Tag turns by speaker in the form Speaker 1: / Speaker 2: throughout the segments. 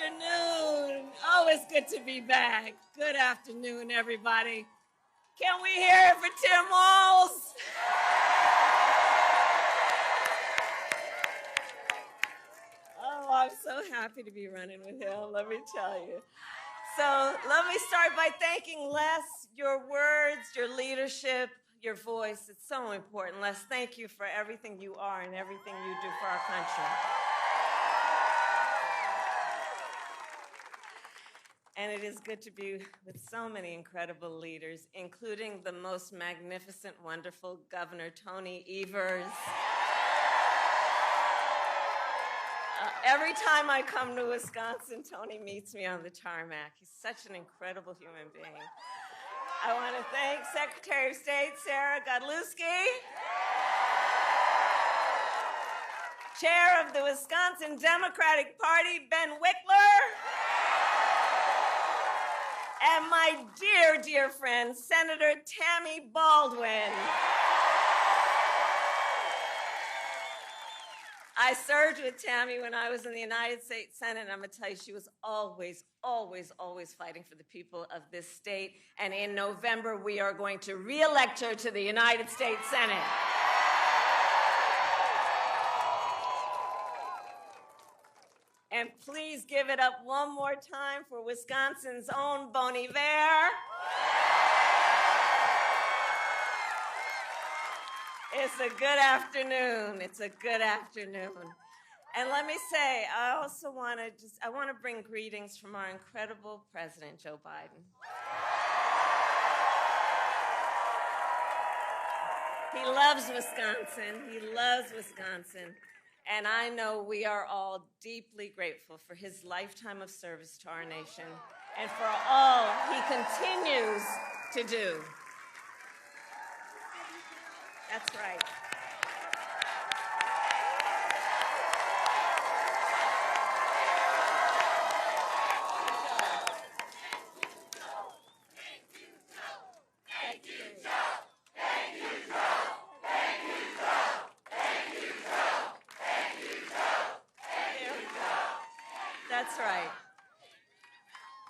Speaker 1: afternoon. Oh, it's good to be back. Good afternoon, everybody. Can we hear it for Tim Walz? Oh, I'm so happy to be running with him, let me tell you. So let me start by thanking Les, your words, your leadership, your voice. It's so important. Les, thank you for everything you are and everything you do for our country. And it is good to be with so many incredible leaders, including the most magnificent, wonderful Governor Tony Evers. Every time I come to Wisconsin, Tony meets me on the tarmac. He's such an incredible human being. I want to thank Secretary of State Sarah Godlewski, Chair of the Wisconsin Democratic Party, Ben Wickler, and my dear, dear friend, Senator Tammy Baldwin. I served with Tammy when I was in the United States Senate, and I'm going to tell you, she was always, always, always fighting for the people of this state. And in November, we are going to re-elect her to the United States Senate. And please give it up one more time for Wisconsin's own Bon Iver. It's a good afternoon. It's a good afternoon. And let me say, I also want to bring greetings from our incredible President, Joe Biden. He loves Wisconsin. He loves Wisconsin. And I know we are all deeply grateful for his lifetime of service to our nation and for all he continues to do. That's right. That's right.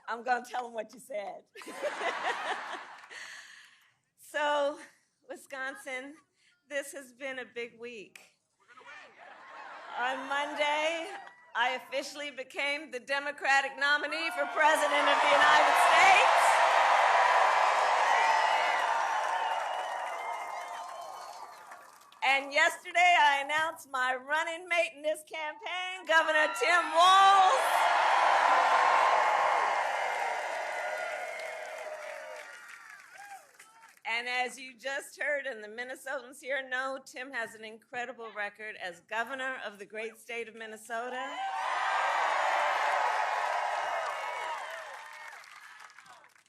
Speaker 1: I'm going to tell him what you said. So, Wisconsin, this has been a big week. On Monday, I officially became the Democratic nominee for President of the United States. And yesterday, I announced my running mate in this campaign, Governor Tim Walz. And as you just heard, and the Minnesotans here know, Tim has an incredible record as governor of the great state of Minnesota.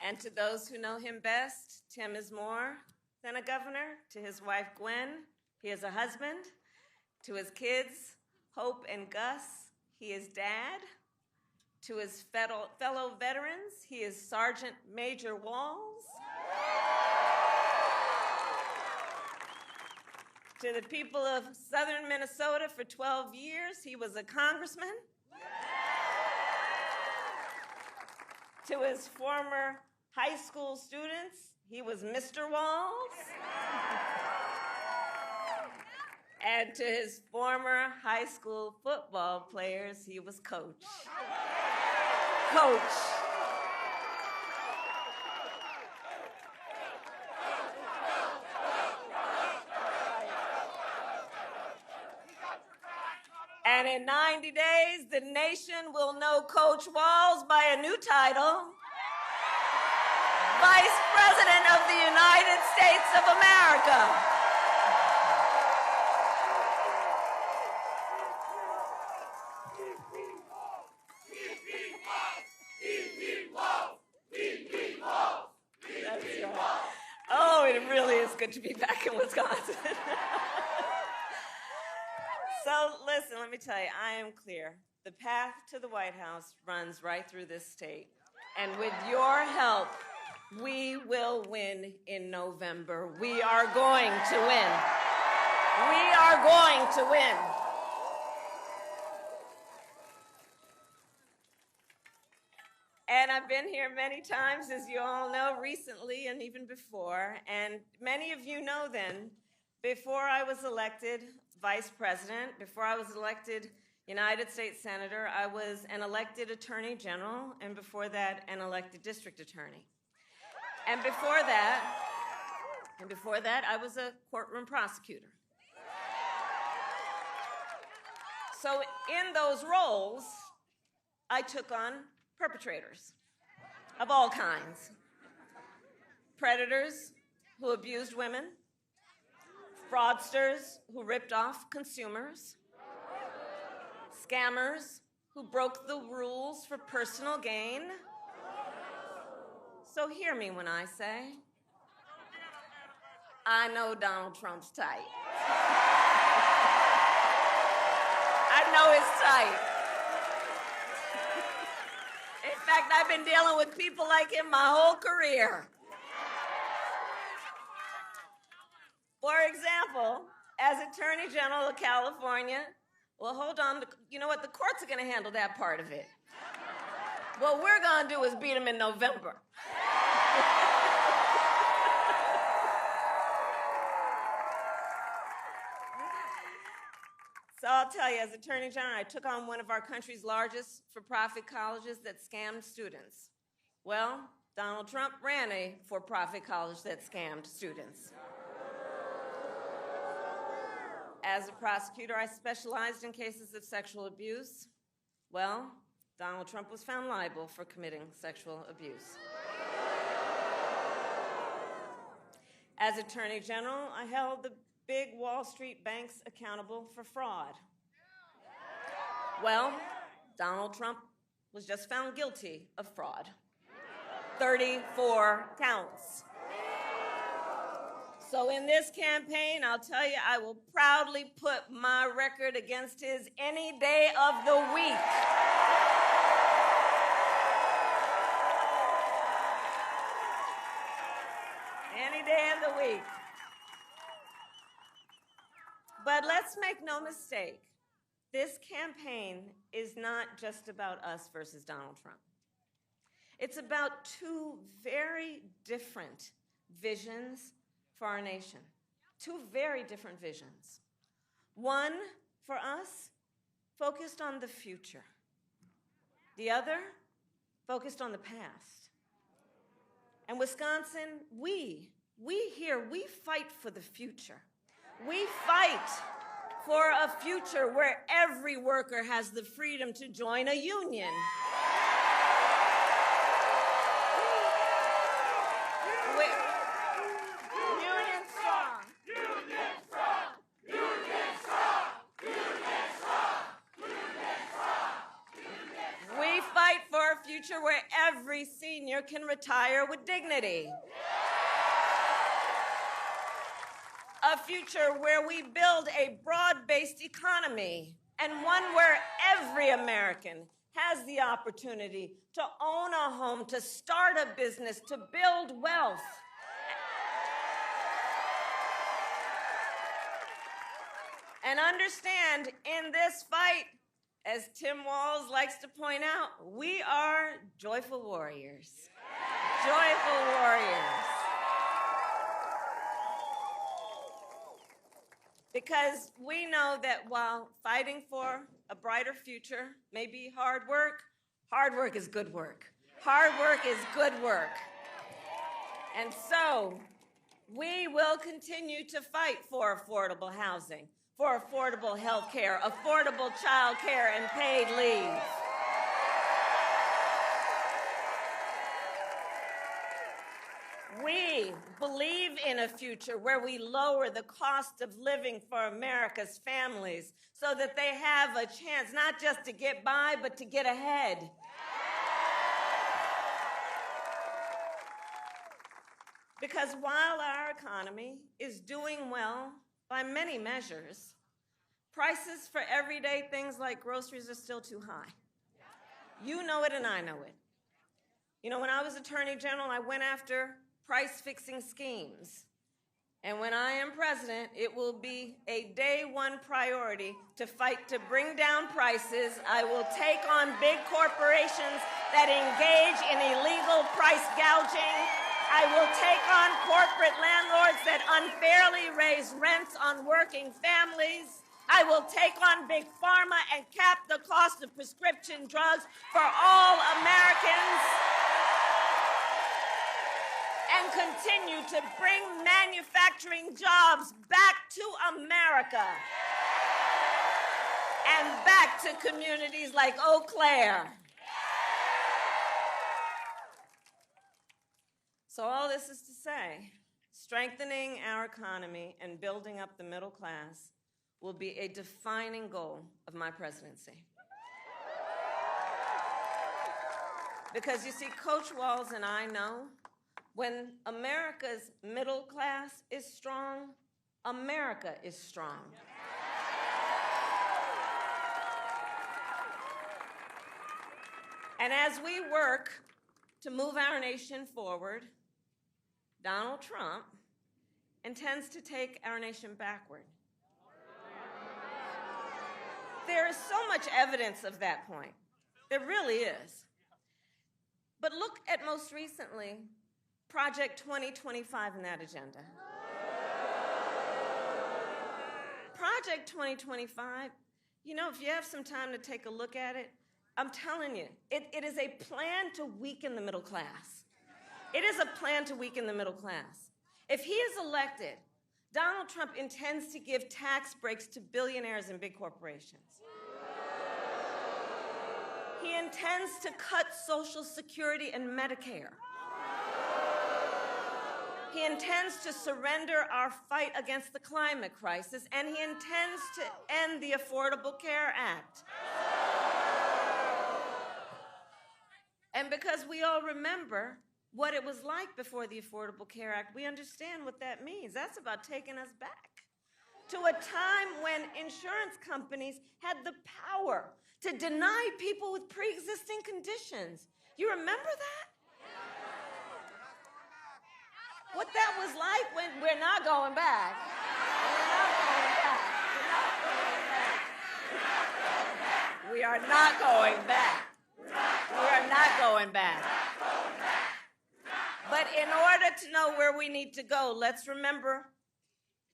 Speaker 1: And to those who know him best, Tim is more than a governor. To his wife, Gwen, he is a husband. To his kids, Hope and Gus, he is dad. To his fellow veterans, he is Sergeant Major Walz. To the people of southern Minnesota for 12 years, he was a congressman. To his former high school students, he was Mr. Walz. And to his former high school football players, he was Coach. Coach. And in 90 days, the nation will know Coach Walz by a new title, Vice President of the United States of America. That's right. Oh, it really is good to be back in Wisconsin. So listen, let me tell you, I am clear. The path to the White House runs right through this state. And with your help, we will win in November. We are going to win. We are going to win. And I've been here many times, as you all know, recently and even before. And many of you know then, before I was elected vice president, before I was elected United States Senator, I was an elected Attorney General, and before that, an elected District Attorney. And before that, I was a courtroom prosecutor. So in those roles, I took on perpetrators of all kinds. Predators who abused women, fraudsters who ripped off consumers, scammers who broke the rules for personal gain. So hear me when I say, I know Donald Trump's type. I know his type. In fact, I've been dealing with people like him my whole career. For example, as Attorney General of California, well, hold on, you know what, the courts are gonna handle that part of it. What we're gonna do is beat him in November. So I'll tell you, as Attorney General, I took on one of our country's largest for-profit colleges that scammed students. Well, Donald Trump ran a for-profit college that scammed students. As a prosecutor, I specialized in cases of sexual abuse. Well, Donald Trump was found liable for committing sexual abuse. As Attorney General, I held the big Wall Street banks accountable for fraud. Well, Donald Trump was just found guilty of fraud. 34 counts. So in this campaign, I'll tell you, I will proudly put my record against his any day of the week. Any day of the week. But let's make no mistake, this campaign is not just about us versus Donald Trump. It's about two very different visions for our nation. Two very different visions. One, for us, focused on the future. The other, focused on the past. And Wisconsin, we fight for the future. We fight for a future where every worker has the freedom to join a union. Union strong. Union strong. Union strong. Union strong. Union strong. We fight for a future where every senior can retire with dignity. A future where we build a broad-based economy and one where every American has the opportunity to own a home, to start a business, to build wealth. And understand, in this fight, as Tim Walz likes to point out, we are joyful warriors. Joyful warriors. Because we know that while fighting for a brighter future may be hard work is good work. Hard work is good work. And so we will continue to fight for affordable housing, for affordable health care, affordable child care, and paid leave. We believe in a future where we lower the cost of living for America's families so that they have a chance not just to get by, but to get ahead. Because while our economy is doing well by many measures, prices for everyday things like groceries are still too high. You know it and I know it. You know, when I was Attorney General, I went after price-fixing schemes And when I am president, it will be a day one priority to fight to bring down prices. I will take on big corporations that engage in illegal price gouging. I will take on corporate landlords that unfairly raise rents on working families. I will take on big pharma and cap the cost of prescription drugs for all Americans. And continue to bring manufacturing jobs back to America and back to communities like Eau Claire. So all this is to say, strengthening our economy and building up the middle class will be a defining goal of my presidency. Because you see, Coach Walz and I know when America's middle class is strong, America is strong. And as we work to move our nation forward, Donald Trump intends to take our nation backward. There is so much evidence of that point. There really is. But look at most recently, Project 2025 in that agenda. Project 2025, you know, if you have some time to take a look at it, I'm telling you, it is a plan to weaken the middle class. It is a plan to weaken the middle class. If he is elected, Donald Trump intends to give tax breaks to billionaires and big corporations. He intends to cut Social Security and Medicare. He intends to surrender our fight against the climate crisis, and he intends to end the Affordable Care Act. And because we all remember what it was like before the Affordable Care Act, we understand what that means. That's about taking us back to a time when insurance companies had the power to deny people with pre-existing conditions. You remember that? What that was like when we're not going back. We are not going back. We are not going back. But in order to know where we need to go, let's remember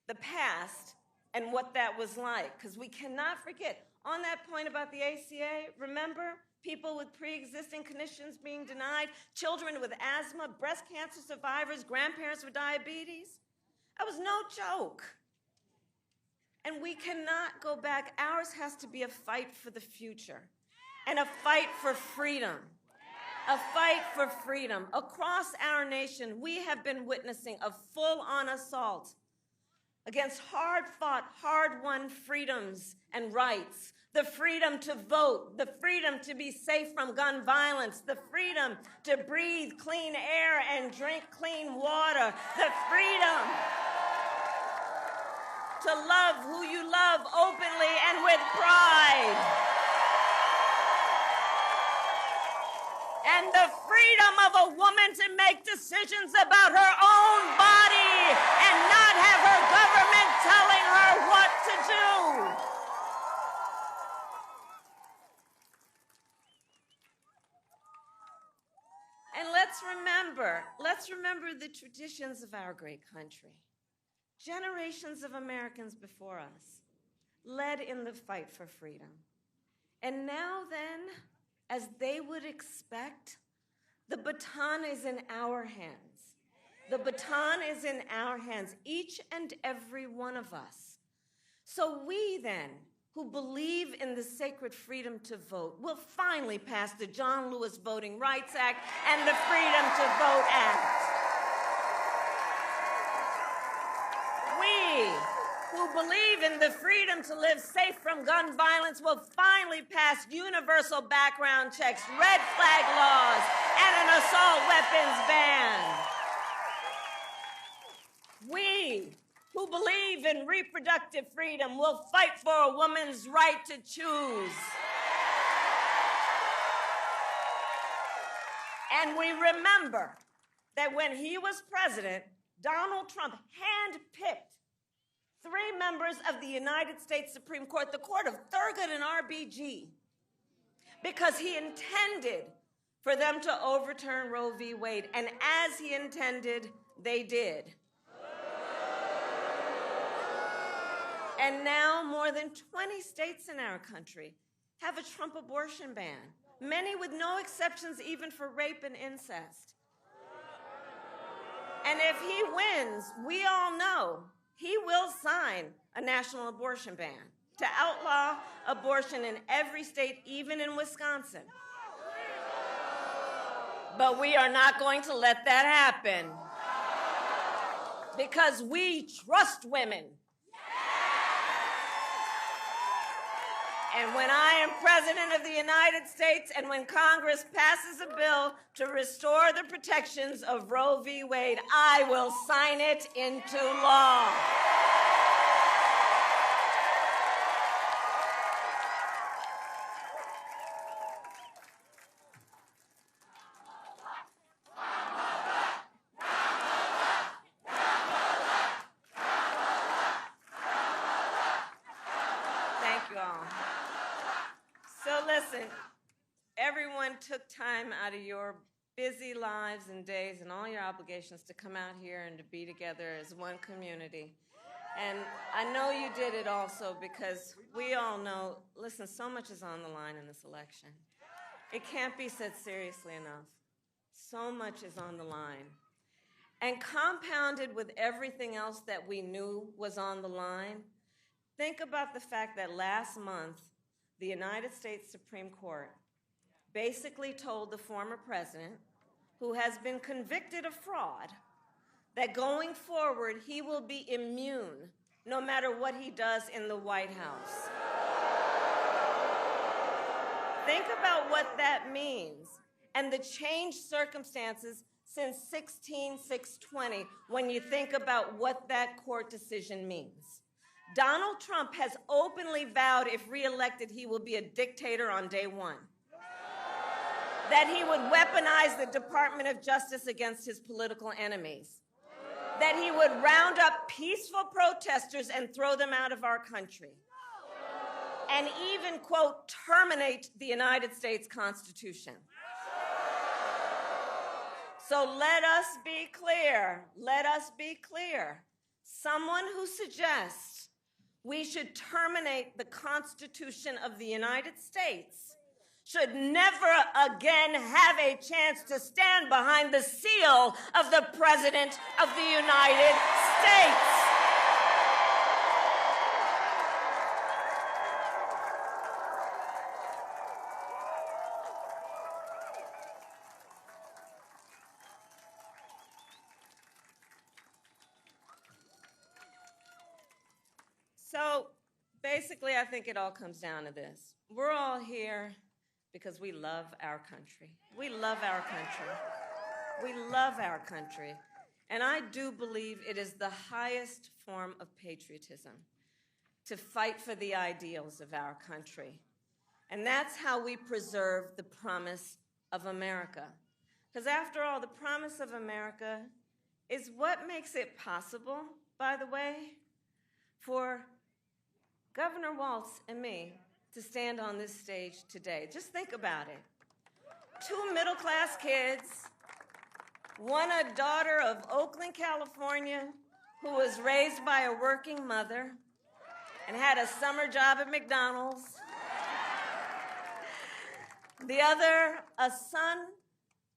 Speaker 1: the past and what that was like, because we cannot forget. On that point about the ACA, remember people with pre-existing conditions being denied, children with asthma, breast cancer survivors, grandparents with diabetes? That was no joke. And we cannot go back. Ours has to be a fight for the future and a fight for freedom. A fight for freedom. Across our nation, we have been witnessing a full-on assault against hard-fought, hard-won freedoms and rights. The freedom to vote, the freedom to be safe from gun violence, the freedom to breathe clean air and drink clean water, the freedom to love who you love openly and with pride. And the freedom of a woman to make decisions about her own body and not have her government telling her what to do. And let's remember the traditions of our great country. Generations of Americans before us led in the fight for freedom. And now then, as they would expect, the baton is in our hands. The baton is in our hands, each and every one of us. So we then, who believe in the sacred freedom to vote, will finally pass the John Lewis Voting Rights Act and the Freedom to Vote Act. We, who believe in the freedom to live safe from gun violence, will finally pass universal background checks, red flag laws, and an assault weapons ban. We, who believe in reproductive freedom, will fight for a woman's right to choose. And we remember that when he was president, Donald Trump handpicked 3 members of the United States Supreme Court, the court of Thurgood and RBG, because he intended for them to overturn Roe v. Wade. And as he intended, they did. And now more than 20 states in our country have a Trump abortion ban, many with no exceptions even for rape and incest. And if he wins, we all know he will sign a national abortion ban to outlaw abortion in every state, even in Wisconsin. But we are not going to let that happen because we trust women. And when I am President of the United States and when Congress passes a bill to restore the protections of Roe v. Wade, I will sign it into law. Thank you all. So listen, everyone took time out of your busy lives and days and all your obligations to come out here and to be together as one community. And I know you did it also because we all know, listen, so much is on the line in this election. It can't be said seriously enough. So much is on the line. And compounded with everything else that we knew was on the line, think about the fact that last month, the United States Supreme Court basically told the former president, who has been convicted of fraud, that going forward, he will be immune no matter what he does in the White House. Think about what that means and the changed circumstances since 16/6/20 when you think about what that court decision means. Donald Trump has openly vowed if reelected, he will be a dictator on day one. That he would weaponize the Department of Justice against his political enemies. That he would round up peaceful protesters and throw them out of our country. And even, quote, terminate the United States Constitution. So let us be clear. Let us be clear. Someone who suggests we should terminate the Constitution of the United States should never again have a chance to stand behind the seal of the President of the United States. So basically, I think it all comes down to this. We're all here because we love our country. We love our country. We love our country. And I do believe it is the highest form of patriotism to fight for the ideals of our country. And that's how we preserve the promise of America. Because after all, the promise of America is what makes it possible, by the way, for Governor Walz and me to stand on this stage today. Just think about it. 2 middle-class kids, one a daughter of Oakland, California, who was raised by a working mother and had a summer job at McDonald's. The other, a son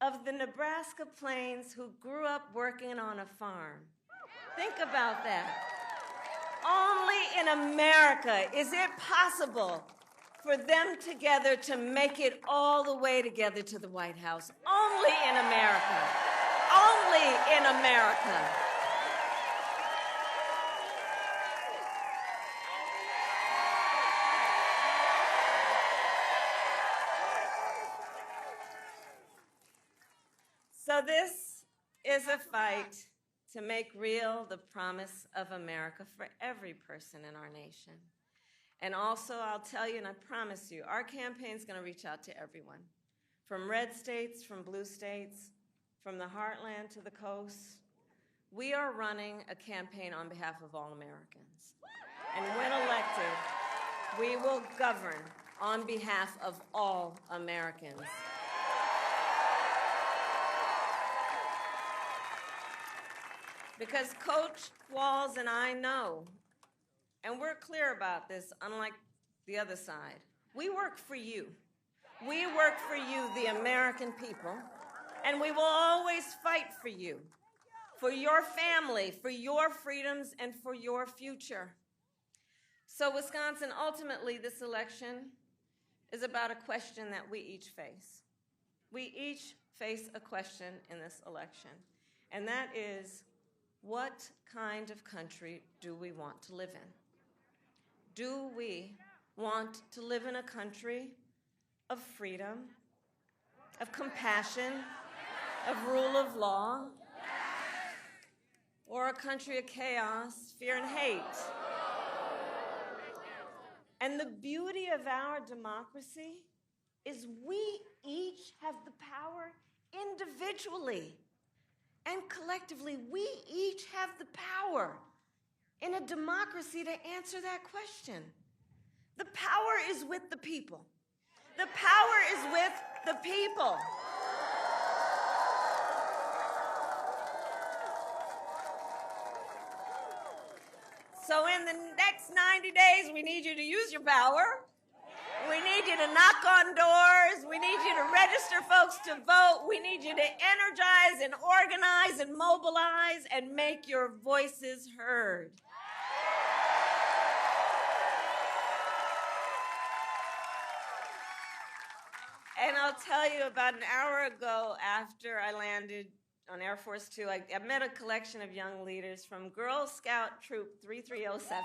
Speaker 1: of the Nebraska Plains who grew up working on a farm. Think about that. Only in America is it possible for them together to make it all the way together to the White House. Only in America. Only in America. So this is a fight to make real the promise of America for every person in our nation. And also, I'll tell you, and I promise you, our campaign's going to reach out to everyone, from red states, from blue states, from the heartland to the coast. We are running a campaign on behalf of all Americans. And when elected, we will govern on behalf of all Americans. Because Coach Walz and I know, and we're clear about this, unlike the other side, we work for you. We work for you, the American people, and we will always fight for you, for your family, for your freedoms, and for your future. So Wisconsin, ultimately, this election is about a question that we each face. We each face a question in this election, and that is, what kind of country do we want to live in? Do we want to live in a country of freedom, of compassion, of rule of law, or a country of chaos, fear, and hate? And the beauty of our democracy is we each have the power individually and collectively. We each have the power in a democracy to answer that question. The power is with the people. The power is with the people. So in the next 90 days, we need you to use your power. We need you to knock on doors. We need you to register folks to vote. We need you to energize and organize and mobilize and make your voices heard. And I'll tell you, about an hour ago after I landed on Air Force Two, I met a collection of young leaders from Girl Scout Troop 3307.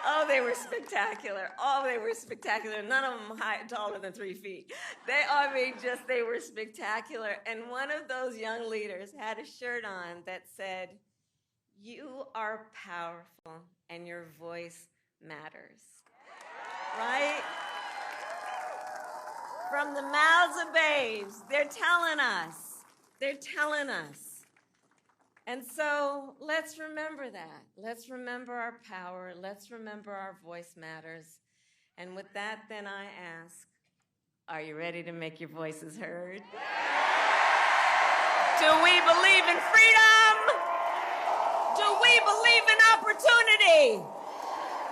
Speaker 1: Oh, they were spectacular. Oh, they were spectacular. None of them taller than 3 feet. They were spectacular. And one of those young leaders had a shirt on that said, "You are powerful and your voice matters." Right? From the mouths of babes, they're telling us. They're telling us. And so let's remember that. Let's remember our power. Let's remember our voice matters. And with that, then I ask, are you ready to make your voices heard? Do we believe in freedom? Do we believe in opportunity?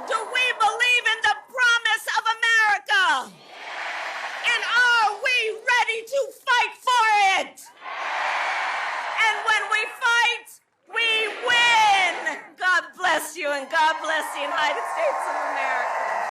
Speaker 1: Do we believe in the promise of America? And are we ready to fight for it? And when we fight, we win. God bless you, and God bless the United States of America.